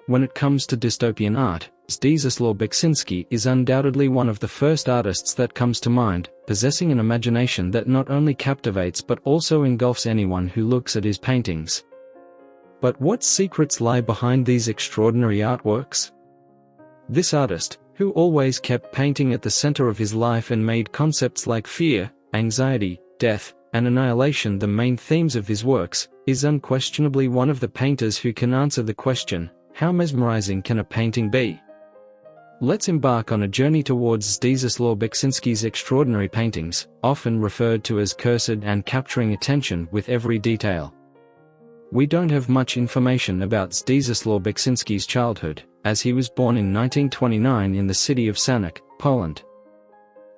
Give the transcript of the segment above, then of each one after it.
When it comes to dystopian art, Zdzisław Beksiński is undoubtedly one of the first artists that comes to mind, possessing an imagination that not only captivates but also engulfs anyone who looks at his paintings. But what secrets lie behind these extraordinary artworks? This artist, who always kept painting at the center of his life and made concepts like fear, anxiety, death, and annihilation the main themes of his works, is unquestionably one of the painters who can answer the question, how mesmerizing can a painting be? Let's embark on a journey towards Zdzisław Beksiński's extraordinary paintings, often referred to as cursed and capturing attention with every detail. We don't have much information about Zdzisław Beksiński's childhood, as he was born in 1929 in the city of Sanok, Poland.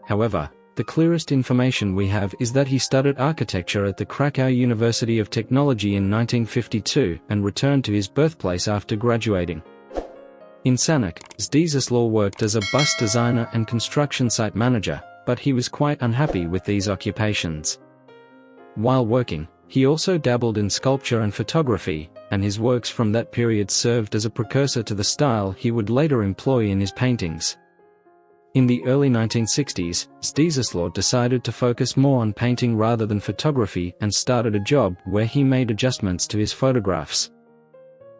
However, the clearest information we have is that he studied architecture at the Kraków University of Technology in 1952 and returned to his birthplace after graduating. In Sanok, Zdzisław worked as a bus designer and construction site manager, but he was quite unhappy with these occupations. While working, he also dabbled in sculpture and photography, and his works from that period served as a precursor to the style he would later employ in his paintings. In the early 1960s, Zdzisław decided to focus more on painting rather than photography and started a job where he made adjustments to his photographs.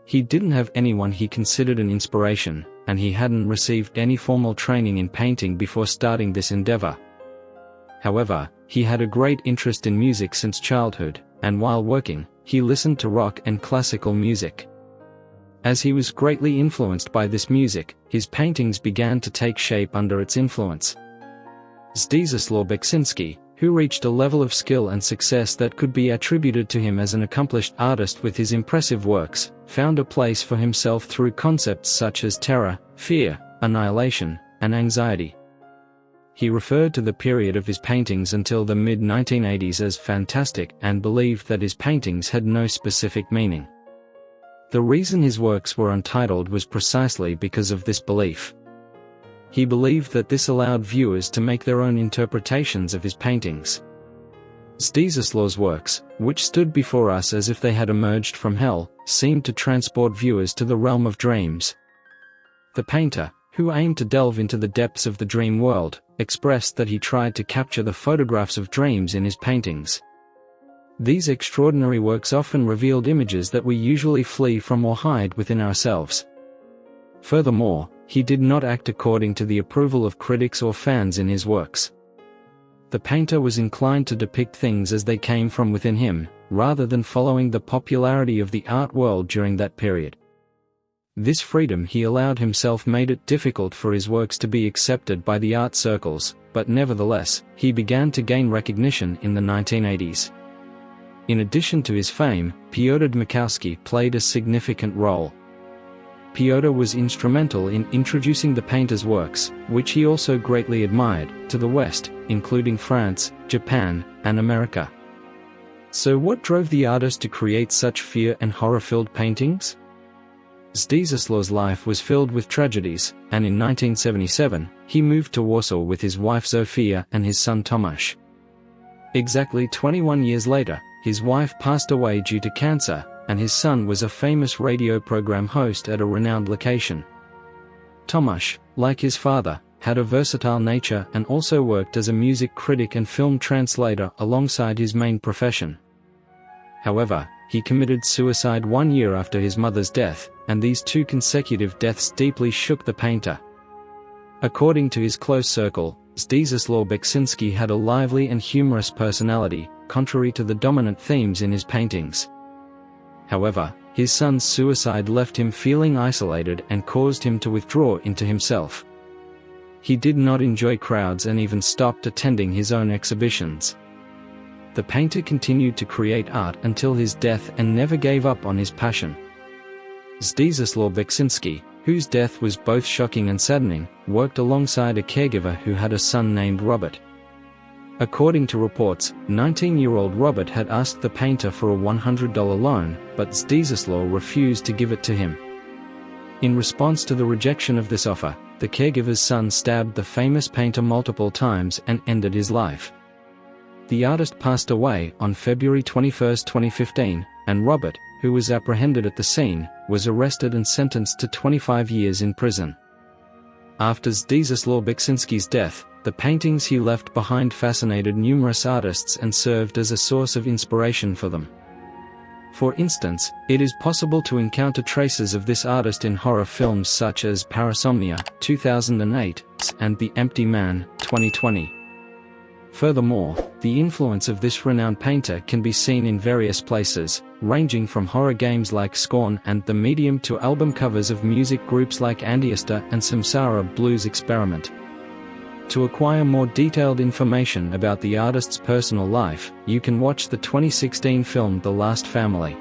He didn't have anyone he considered an inspiration, and he hadn't received any formal training in painting before starting this endeavor. However, he had a great interest in music since childhood, and while working, he listened to rock and classical music. As he was greatly influenced by this music, his paintings began to take shape under its influence. Zdzisław Beksiński, who reached a level of skill and success that could be attributed to him as an accomplished artist with his impressive works, found a place for himself through concepts such as terror, fear, annihilation, and anxiety. He referred to the period of his paintings until the mid-1980s as fantastic and believed that his paintings had no specific meaning. The reason his works were untitled was precisely because of this belief. He believed that this allowed viewers to make their own interpretations of his paintings. Zdzisław's works, which stood before us as if they had emerged from hell, seemed to transport viewers to the realm of dreams. The painter, who aimed to delve into the depths of the dream world, expressed that he tried to capture the photographs of dreams in his paintings. These extraordinary works often revealed images that we usually flee from or hide within ourselves. Furthermore, he did not act according to the approval of critics or fans in his works. The painter was inclined to depict things as they came from within him, rather than following the popularity of the art world during that period. This freedom he allowed himself made it difficult for his works to be accepted by the art circles, but nevertheless, he began to gain recognition in the 1980s. In addition to his fame, Piotr Dmytkowski played a significant role. Piotr was instrumental in introducing the painter's works, which he also greatly admired, to the West, including France, Japan, and America. So what drove the artist to create such fear and horror-filled paintings? Zdzisław's life was filled with tragedies, and in 1977, he moved to Warsaw with his wife Zofia and his son Tomasz. Exactly 21 years later, his wife passed away due to cancer, and his son was a famous radio program host at a renowned location. Tomasz, like his father, had a versatile nature and also worked as a music critic and film translator alongside his main profession. However, he committed suicide 1 year after his mother's death, and these 2 consecutive deaths deeply shook the painter. According to his close circle, Zdzisław Beksiński had a lively and humorous personality, contrary to the dominant themes in his paintings. However, his son's suicide left him feeling isolated and caused him to withdraw into himself. He did not enjoy crowds and even stopped attending his own exhibitions. The painter continued to create art until his death and never gave up on his passion. Zdzisław Beksiński, whose death was both shocking and saddening, worked alongside a caregiver who had a son named Robert. According to reports, 19-year-old Robert had asked the painter for a $100 loan, but Zdzisław refused to give it to him. In response to the rejection of this offer, the caregiver's son stabbed the famous painter multiple times and ended his life. The artist passed away on February 21, 2015, and Robert, who was apprehended at the scene, was arrested and sentenced to 25 years in prison. After Zdzisław Beksiński's death, the paintings he left behind fascinated numerous artists and served as a source of inspiration for them. For instance, it is possible to encounter traces of this artist in horror films such as Parasomnia, 2008, and The Empty Man, 2020. Furthermore, the influence of this renowned painter can be seen in various places, ranging from horror games like Scorn and The Medium to album covers of music groups like Andiesta and Samsara Blues Experiment. To acquire more detailed information about the artist's personal life, you can watch the 2016 film The Last Family.